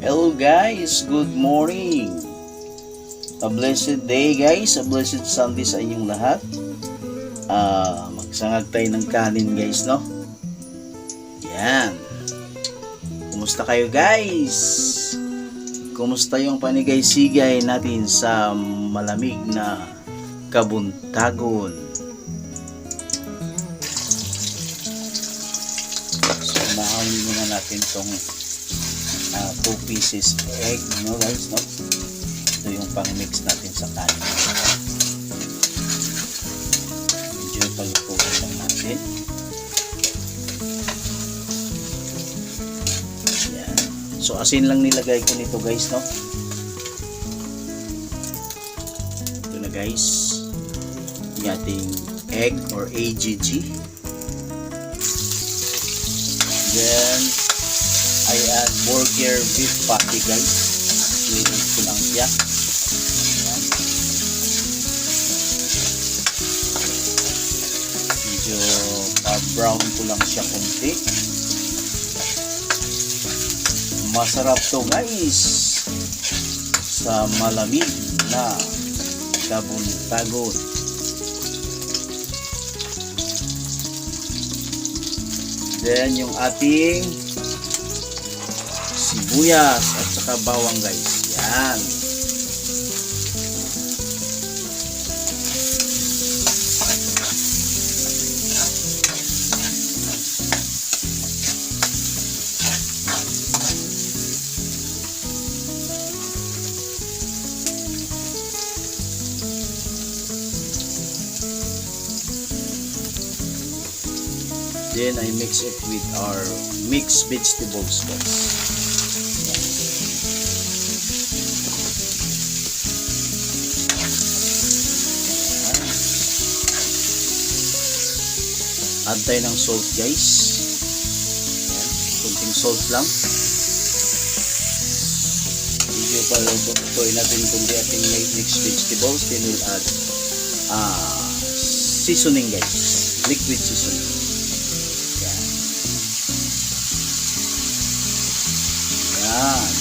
Hello guys, good morning. A blessed day guys, a blessed Sunday sa inyong lahat. Magsangag tayo ng kanin guys, no? Yan. Kumusta kayo guys? Kumusta yung panigay-sigay natin sa malamig na Kabuntagon? So, nahawin muna natin tong 2 pieces egg, no guys, no? Ito yung pang-mix natin sa kanin. Medyo palutuin lang natin. Yan. So asin lang nilagay ko nito guys, no? Ito na guys, yung ating egg or AGG. Then I add burger beef patty guys. Cleaning ko lang siya. Ayan. Medyo brown ko lang siya konti. Masarap to guys sa malamig na Kabuntagon. Then yung ating sibuyas at saka bawang guys. Yan. Then I mix it with our mixed vegetables guys. Add tayo ng salt guys. Ayan, kunting salt lang. Medyo palutuin natin kundi ating mixed vegetables. Then we'll add seasoning guys. Liquid seasoning. Ayan. Ayan.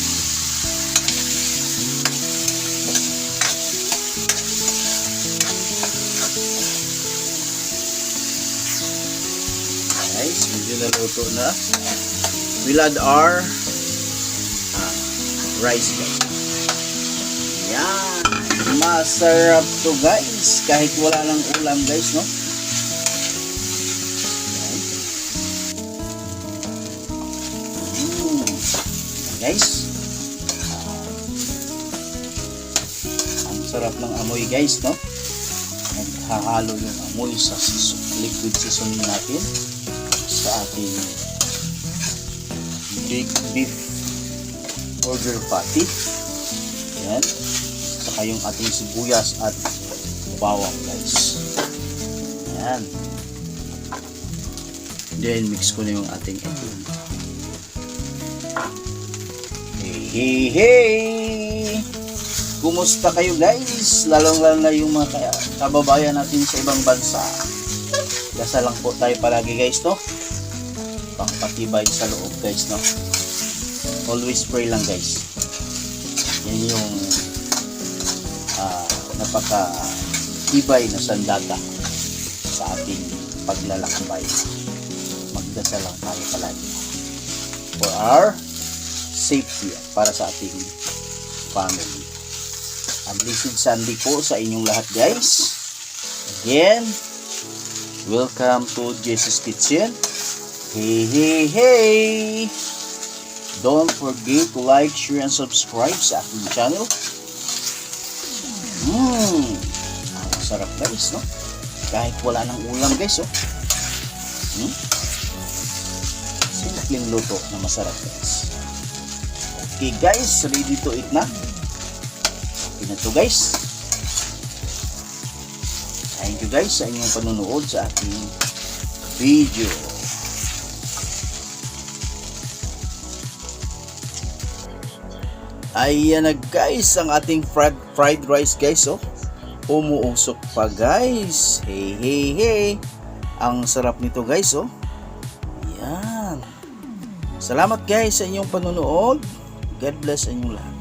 Guys, medyo naluto na. We'll add our rice guys. Yan. Masarap to guys. Kahit wala lang ulam guys, no? Yan. Guys. Ang sarap ng amoy guys, no? Naghahalo yung amoy sa liquid seasoning natin sa ating big beef burger patty. Yan. Saka yung ating sibuyas at bawang guys. Yan. Then mix ko na yung ating egg. Hey, hey! Kumusta kayo guys? Lalong-lalo na yung mga kababayan natin sa ibang bansa. Dasal lang po tayo palagi guys, no? Pangpatibay sa loob guys, no? Always pray lang guys. Yan yung napaka-tibay na sandata sa ating paglalakbay. Magdasal lang tayo palagi for our safety at para sa ating family. A blessed Sunday po sa inyong lahat guys. Again, welcome to Jesus Kitchen. Hey, hey, hey! Don't forget to like, share, and subscribe sa aking channel. Ang sarap guys, no? Kahit wala ng ulam guys, oh. Simpleng luto na masarap guys. Okay guys, ready to eat na. Okay na to guys. Thank you guys sa inyong panonood sa aking video. Ayan na guys ang ating fried rice guys, oh. Umuusok pa guys. Hey, hey, hey. Ang sarap nito guys, oh. Yan. Salamat guys sa inyong panonood. God bless inyong lahat.